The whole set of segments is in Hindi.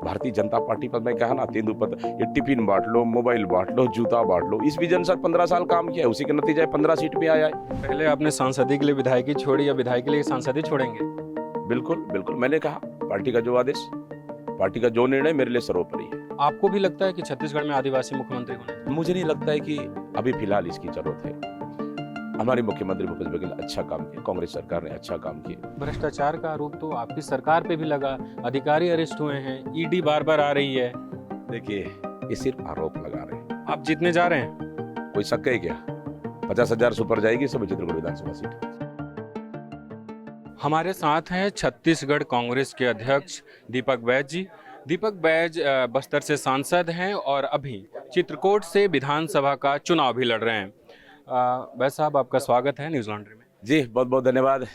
भारतीय जनता पार्टी पर मैं कहा ना तेंदुपत्त, ये टिफिन बांट लो, मोबाइल बांट लो, जूता बांट लो, इस विजन सर 15 साल काम किया है, उसी के नतीजे 15 सीट पे आया है। पहले आपने सांसदी के लिए विधायकी छोड़ी या विधायक के लिए सांसदी छोड़ेंगे? बिल्कुल बिल्कुल, मैंने कहा पार्टी का जो आदेश, पार्टी का जो निर्णय मेरे लिए सर्वोपरि है। आपको भी लगता है कि छत्तीसगढ़ में आदिवासी मुख्यमंत्री होना चाहिए? मुझे नहीं लगता है कि अभी फिलहाल इसकी जरूरत है। हमारे मुख्यमंत्री भूपेश बघेल अच्छा काम किया, कांग्रेस सरकार ने अच्छा काम किया। भ्रष्टाचार का आरोप तो आपकी सरकार पे भी लगा, अधिकारी अरेस्ट हुए हैं, ईडी बार बार आ रही है। देखिए, ये सिर्फ आरोप लगा रहे हैं। आप जीतने जा रहे हैं? कोई शक है क्या? 50,000 सुपर जाएगी सब चित्रकूट विधानसभा सीट। हमारे साथ हैं छत्तीसगढ़ कांग्रेस के अध्यक्ष दीपक बैज जी। दीपक बैज बस्तर से सांसद हैं और अभी चित्रकूट से विधानसभा का चुनाव भी लड़ रहे हैं। बैज साहब, आपका स्वागत है न्यूज़ लॉन्ड्री में। जी बहुत बहुत धन्यवाद।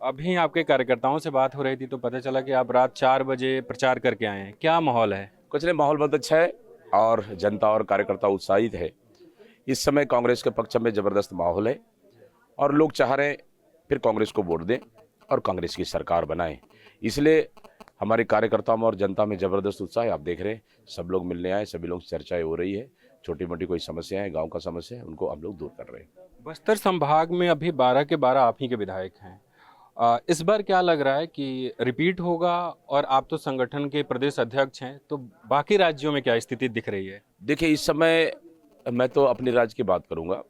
अभी आपके कार्यकर्ताओं से बात हो रही थी तो पता चला कि आप रात 4 बजे प्रचार करके आए हैं। क्या माहौल है? कुछ नहीं, माहौल बहुत अच्छा है और जनता और कार्यकर्ता उत्साहित है। इस समय कांग्रेस के पक्ष में जबरदस्त माहौल है और लोग चाह रहे हैं फिर कांग्रेस को वोट दें और कांग्रेस की सरकार बनाएं। इसलिए हमारे कार्यकर्ताओं में और जनता में जबरदस्त उत्साह है। आप देख रहे हैं सब लोग मिलने आए, सभी लोग चर्चाएं हो रही है। छोटी मोटी कोई समस्या है, गांव का समस्या है, उनको हम लोग दूर कर रहे हैं। बस्तर संभाग में अभी 12 के 12 आप ही के विधायक हैं। इस बार क्या लग रहा है कि रिपीट होगा? और आप तो संगठन के प्रदेश अध्यक्ष हैं, तो बाकी राज्यों में क्या स्थिति दिख रही है? देखिए, इस समय मैं तो अपने राज्य की बात करूंगा।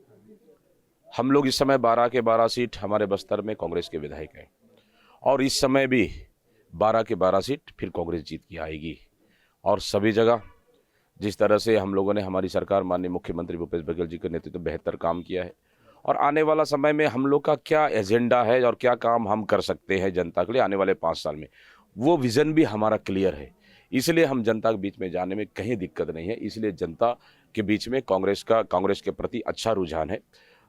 हम लोग इस समय 12 के 12 सीट हमारे बस्तर में कांग्रेस के विधायक हैं और इस समय भी 12 के 12 सीट फिर कांग्रेस जीत के आएगी। और सभी जगह जिस तरह से हम लोगों ने, हमारी सरकार माननीय मुख्यमंत्री भूपेश बघेल जी के नेतृत्व में बेहतर काम किया है और आने वाला समय में हम लोग का क्या एजेंडा है और क्या काम हम कर सकते हैं जनता के लिए आने वाले 5 साल में, वो विज़न भी हमारा क्लियर है। इसलिए हम जनता के बीच में जाने में कहीं दिक्कत नहीं है। इसलिए जनता के बीच में कांग्रेस के प्रति अच्छा रुझान है।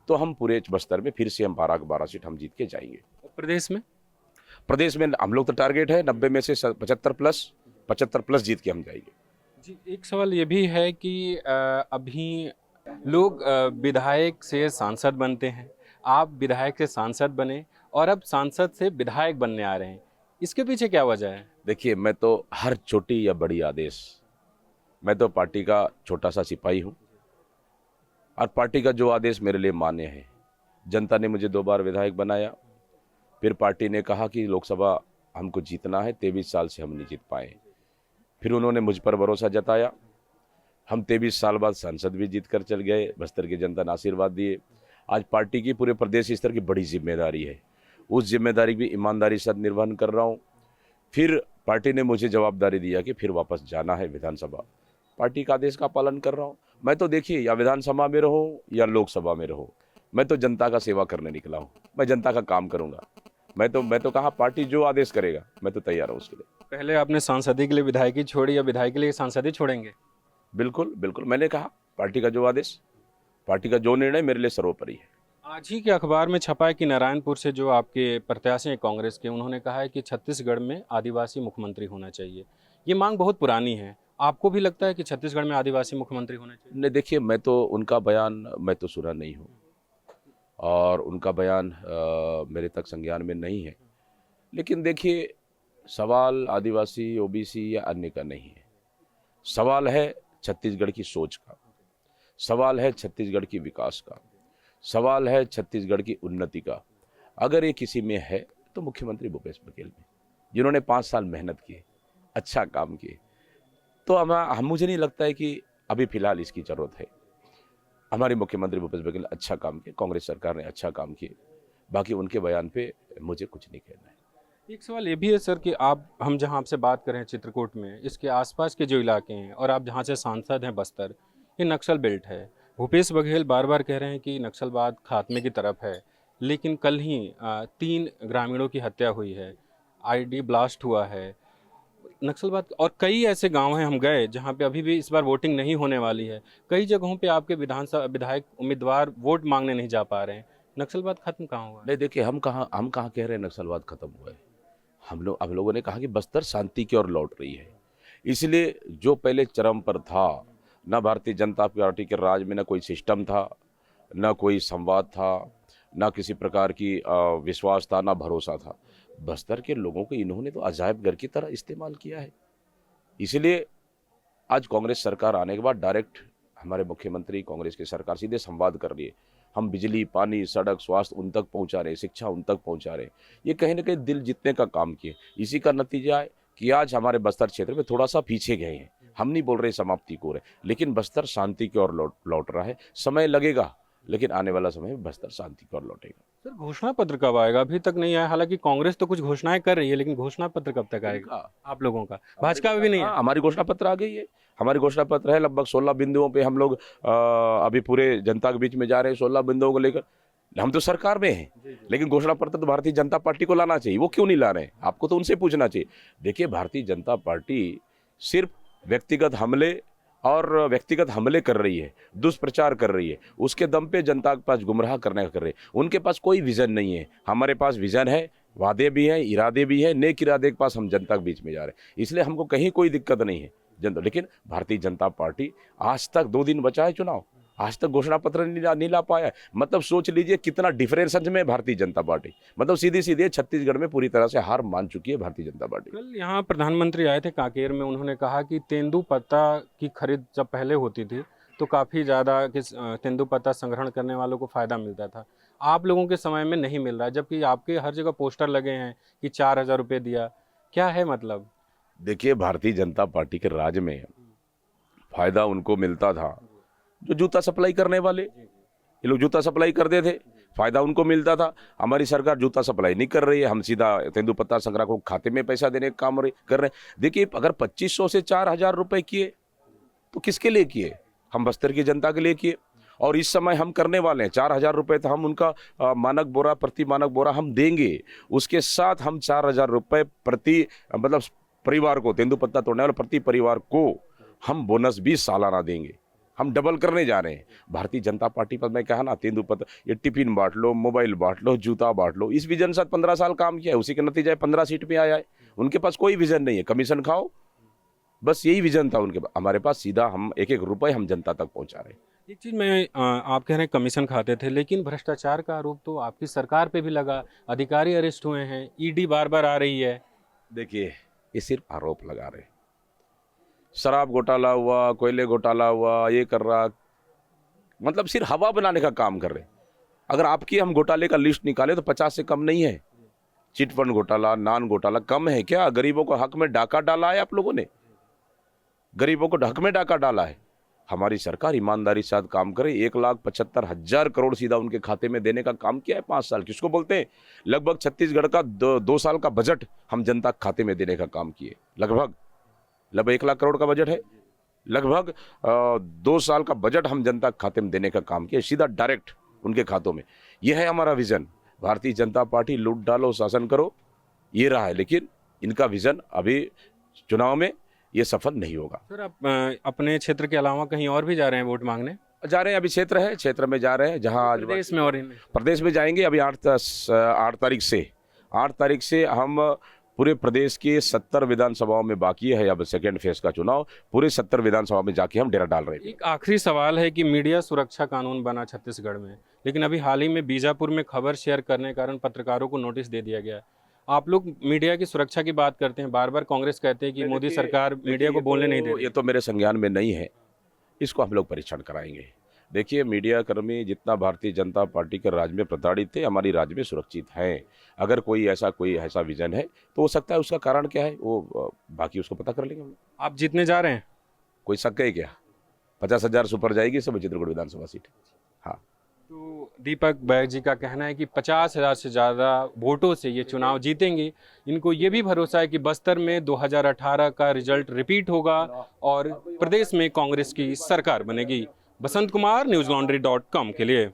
तो हम पूरे बस्तर में फिर से हम 12 के 12 सीट हम जीत के जाएंगे। प्रदेश में हम लोग तो टारगेट है 90 में से 75 प्लस जीत के हम जाएंगे। जी, एक सवाल ये भी है कि अभी लोग विधायक से सांसद बनते हैं, आप विधायक से सांसद बने और अब सांसद से विधायक बनने आ रहे हैं, इसके पीछे क्या वजह है? देखिए, मैं तो हर छोटी या बड़ी आदेश, मैं तो पार्टी का छोटा सा सिपाही हूँ और पार्टी का जो आदेश मेरे लिए मान्य है। जनता ने मुझे 2 बार विधायक बनाया, फिर पार्टी ने कहा कि लोकसभा हमको जीतना है, 23 साल से हम नहीं जीत पाए। फिर उन्होंने मुझ पर भरोसा जताया, हम 23 साल बाद सांसद भी जीत कर चल गए। बस्तर की जनता ने आशीर्वाद दिए। आज पार्टी की पूरे प्रदेश स्तर की बड़ी जिम्मेदारी है, उस जिम्मेदारी की ईमानदारी से निर्वहन कर रहा हूँ। फिर पार्टी ने मुझे जवाबदारी दिया कि फिर वापस जाना है विधानसभा, पार्टी का आदेश का पालन कर रहा हूँ। मैं तो देखिए, या विधानसभा में रहो या लोकसभा में रहो, मैं तो जनता का सेवा करने निकला हूँ। मैं जनता का काम करूँगा। मैं तो कहा पार्टी जो आदेश करेगा मैं तो तैयार हूँ उसके लिए। पहले आपने सांसदी के लिए विधायकी छोड़ी या विधायक के लिए सांसदी छोड़ेंगे? बिल्कुल बिल्कुल, मैंने कहा पार्टी का जो आदेश, पार्टी का जो निर्णय मेरे लिए सर्वोपरि है। आज ही के अखबार में छपा है कि नारायणपुर से जो आपके प्रत्याशी हैं कांग्रेस के, उन्होंने कहा है कि छत्तीसगढ़ में आदिवासी मुख्यमंत्री होना चाहिए। ये मांग बहुत पुरानी है, आपको भी लगता है कि छत्तीसगढ़ में आदिवासी मुख्यमंत्री होना चाहिए? नहीं, देखिए, मैं तो उनका बयान मैं तो सुना नहीं हूँ और उनका बयान मेरे तक संज्ञान में नहीं है। लेकिन देखिए, सवाल आदिवासी, ओबीसी या अन्य का नहीं है। सवाल है छत्तीसगढ़ की सोच का, सवाल है छत्तीसगढ़ की विकास का, सवाल है छत्तीसगढ़ की उन्नति का। अगर ये किसी में है तो मुख्यमंत्री भूपेश बघेल में, जिन्होंने 5 साल मेहनत की, अच्छा काम किए। तो हम मुझे नहीं लगता है कि अभी फिलहाल इसकी ज़रूरत है। हमारे मुख्यमंत्री भूपेश बघेल ने अच्छा काम किया, कांग्रेस सरकार ने अच्छा काम किए। बाकी उनके बयान पे मुझे कुछ नहीं कहना है। एक सवाल ये भी है सर कि हम जहां आपसे बात कर रहे हैं चित्रकूट में, इसके आसपास के जो इलाके हैं और आप जहां से सांसद हैं बस्तर, ये नक्सल बेल्ट है। भूपेश बघेल बार बार कह रहे हैं कि नक्सलवाद खात्मे की तरफ है, लेकिन कल ही 3 ग्रामीणों की हत्या हुई है, आईडी ब्लास्ट हुआ है, नक्सलवाद। और कई ऐसे गांव हैं, हम गए जहां पे अभी भी इस बार वोटिंग नहीं होने वाली है। कई जगहों पे आपके विधायक उम्मीदवार वोट मांगने नहीं जा पा रहे हैं। नक्सलवाद खत्म कहाँ हुआ है? नहीं, देखिए, हम कहाँ कह रहे हैं नक्सलवाद खत्म हुआ है। हम लोगों ने कहा कि बस्तर शांति की ओर लौट रही है। इसलिए जो पहले चरम पर था, न भारतीय जनता पार्टी के राज में न कोई सिस्टम था, न कोई संवाद था, ना किसी प्रकार की विश्वास था, ना भरोसा था। बस्तर के लोगों को इन्होंने तो अजायब घर की तरह इस्तेमाल किया है। इसलिए आज कांग्रेस सरकार आने के बाद डायरेक्ट हमारे मुख्यमंत्री, कांग्रेस की सरकार सीधे संवाद कर रही है। हम बिजली, पानी, सड़क, स्वास्थ्य उन तक पहुंचा रहे, शिक्षा उन तक पहुंचा रहे। ये कहीं ना कहीं दिल जीतने का काम किए। इसी का नतीजा है कि आज हमारे बस्तर क्षेत्र में थोड़ा सा पीछे गए हैं। हम नहीं बोल रहे समाप्ति को रहे, लेकिन बस्तर शांति की ओर लौट रहा है। समय लगेगा, लेकिन आने वाला समय में बस्तर शांति की ओर लौटेगा। सर, घोषणा पत्र कब आएगा? अभी तक नहीं आया। हालांकि कांग्रेस तो कुछ घोषणाएं कर रही है, लेकिन घोषणा पत्र कब तक आएगा आप लोगों का? भाजपा का भी नहीं है। हाँ, हमारी घोषणा पत्र आ गई है। हमारी घोषणा पत्र है, लगभग 16 बिंदुओं पे हम लोग अभी पूरे जनता के बीच में जा रहे हैं। 16 बिंदुओं को लेकर हम तो सरकार में हैं, लेकिन घोषणा पत्र तो भारतीय जनता पार्टी को लाना चाहिए। वो क्यों नहीं ला रहे हैं? आपको तो उनसे पूछना चाहिए। देखिए, भारतीय जनता पार्टी सिर्फ व्यक्तिगत हमले कर रही है, दुष्प्रचार कर रही है। उसके दम पे जनता के पास गुमराह करने का कर रही है। उनके पास कोई विजन नहीं है। हमारे पास विजन है, वादे भी हैं, इरादे भी हैं। नेक इरादे के पास हम जनता के बीच में जा रहे हैं, इसलिए हमको कहीं कोई दिक्कत नहीं है जनता। लेकिन भारतीय जनता पार्टी आज तक 2 दिन बचा है चुनाव, आज तक घोषणा पत्र नहीं ला पाया है। मतलब सोच लीजिए कितना डिफरेंस में है भारतीय जनता पार्टी। मतलब सीधे छत्तीसगढ़ में पूरी तरह से हार मान चुकी है भारतीय जनता पार्टी। कल यहाँ प्रधानमंत्री आए थे कांकेर में। उन्होंने कहा कि तेंदुपत्ता की खरीद जब पहले होती थी तो काफ़ी ज़्यादा तेंदुपत्ता संग्रहण करने वालों को फ़ायदा मिलता था। आप लोगों के समय में नहीं मिल रहा, जबकि आपके हर जगह पोस्टर लगे हैं कि 4,000 रुपये दिया। क्या है मतलब? देखिए, भारतीय जनता पार्टी के राज में फायदा उनको मिलता था जो जूता सप्लाई करने वाले। ये लोग जूता सप्लाई करते थे, फायदा उनको मिलता था। हमारी सरकार जूता सप्लाई नहीं कर रही है। हम सीधा तेंदुपत्ता संग्रह को खाते में पैसा देने का काम कर रहे हैं। देखिए, अगर 2500 से 4,000 रुपए किए तो किसके लिए किए? हम बस्तर की जनता के लिए किए। और इस समय हम करने वाले हैं 4,000 रुपये। तो हम उनका मानक बोरा, प्रति मानक बोरा हम देंगे। उसके साथ हम 4,000 रुपये प्रति, मतलब परिवार को, तेंदुपत्ता तोड़ने वाले प्रति परिवार को हम बोनस भी सालाना देंगे। हम डबल करने जा रहे हैं। भारतीय जनता पार्टी पर मैं कहा ना, तेंदुपत्ता, ये टिफिन बांट लो, मोबाइल बांट लो, जूता बांट लो। इस विजन से 15 साल काम किया है, उसी के नतीजे 15 सीट पे आया है। उनके पास कोई विजन नहीं है, कमीशन खाओ, बस यही विजन था उनके पास। हमारे पास सीधा हम एक रुपए हम जनता तक पहुंचा रहे हैं। एक चीज़ मैं आप कह रहे हैं कमीशन खाते थे, लेकिन भ्रष्टाचार का आरोप तो आपकी सरकार पे भी लगा। अधिकारी अरेस्ट हुए हैं, ईडी बार बार आ रही है। देखिए, ये सिर्फ आरोप लगा रहे हैं। शराब घोटाला हुआ, कोयले घोटाला हुआ, ये कर रहा, मतलब सिर्फ हवा बनाने का काम कर रहे हैं। अगर आपकी हम घोटाले का लिस्ट निकाले तो 50 से कम नहीं है। चिट फंड घोटाला, नान घोटाला कम है क्या? गरीबों को हक में डाका डाला है आप लोगों ने, गरीबों को हक में डाका डाला है। हमारी सरकार ईमानदारी के साथ काम करे। 1,75,000 करोड़ सीधा उनके खाते में देने का काम किया है 5 साल। किसको बोलते हैं? लगभग छत्तीसगढ़ का 2 साल का बजट हम जनता के खाते में देने का काम किए। लगभग 1 लाख करोड़ का बजट है। लगभग 2 साल का बजट हम जनता के खाते में देने का काम किया, सीधा डायरेक्ट उनके खातों में। यह है हमारा विजन। भारतीय जनता पार्टी लूट डालो, शासन करो, ये रहा है। लेकिन इनका विजन अभी चुनाव में ये सफल नहीं होगा। सर, आप अपने क्षेत्र के अलावा कहीं और भी जा रहे हैं वोट मांगने? जा रहे हैं, अभी क्षेत्र में जा रहे हैं, जहां आज प्रदेश में और प्रदेश में जाएंगे। अभी 8 तारीख से हम पूरे प्रदेश के 70 विधानसभाओं में बाकी है अब सेकेंड फेज का चुनाव। पूरे 70 विधानसभा में जाके हम डेरा डाल रहे हैं। एक आखिरी सवाल है कि मीडिया सुरक्षा कानून बना छत्तीसगढ़ में, लेकिन अभी हाल ही में बीजापुर में खबर शेयर करने के कारण पत्रकारों को नोटिस दे दिया गया है। आप लोग मीडिया की सुरक्षा की बात करते हैं, बार बार कांग्रेस कहते हैं कि मोदी सरकार मीडिया को बोलने नहीं दे रही। ये तो मेरे संज्ञान में नहीं है, इसको हम लोग परीक्षण कराएंगे। देखिए, मीडिया कर्मी जितना भारतीय जनता पार्टी के राज में प्रताड़ित थे, हमारी राज्य में सुरक्षित हैं। अगर कोई ऐसा विजन है तो हो सकता है उसका कारण क्या है, वो बाकी उसको पता कर लेंगे हम। आप जीतने जा रहे हैं? कोई शक है क्या? 50,000 सुपर जाएगी सब चित्रकूट विधानसभा सीट। हाँ, तो दीपक बैग जी का कहना है कि 50,000 से ज़्यादा वोटों से ये चुनाव जीतेंगे। इनको ये भी भरोसा है कि बस्तर में 2018 का रिजल्ट रिपीट होगा और प्रदेश में कांग्रेस की सरकार बनेगी। बसंत कुमार, newslaundry.com के लिए।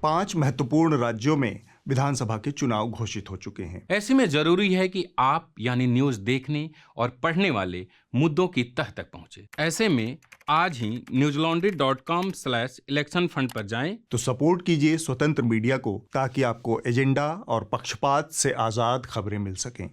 5 महत्वपूर्ण राज्यों में विधानसभा के चुनाव घोषित हो चुके हैं। ऐसे में जरूरी है कि आप यानी न्यूज देखने और पढ़ने वाले मुद्दों की तह तक पहुंचे। ऐसे में आज ही newslaundry.com/election fund पर जाएं। तो सपोर्ट कीजिए स्वतंत्र मीडिया को, ताकि आपको एजेंडा और पक्षपात से आजाद खबरें मिल सकें।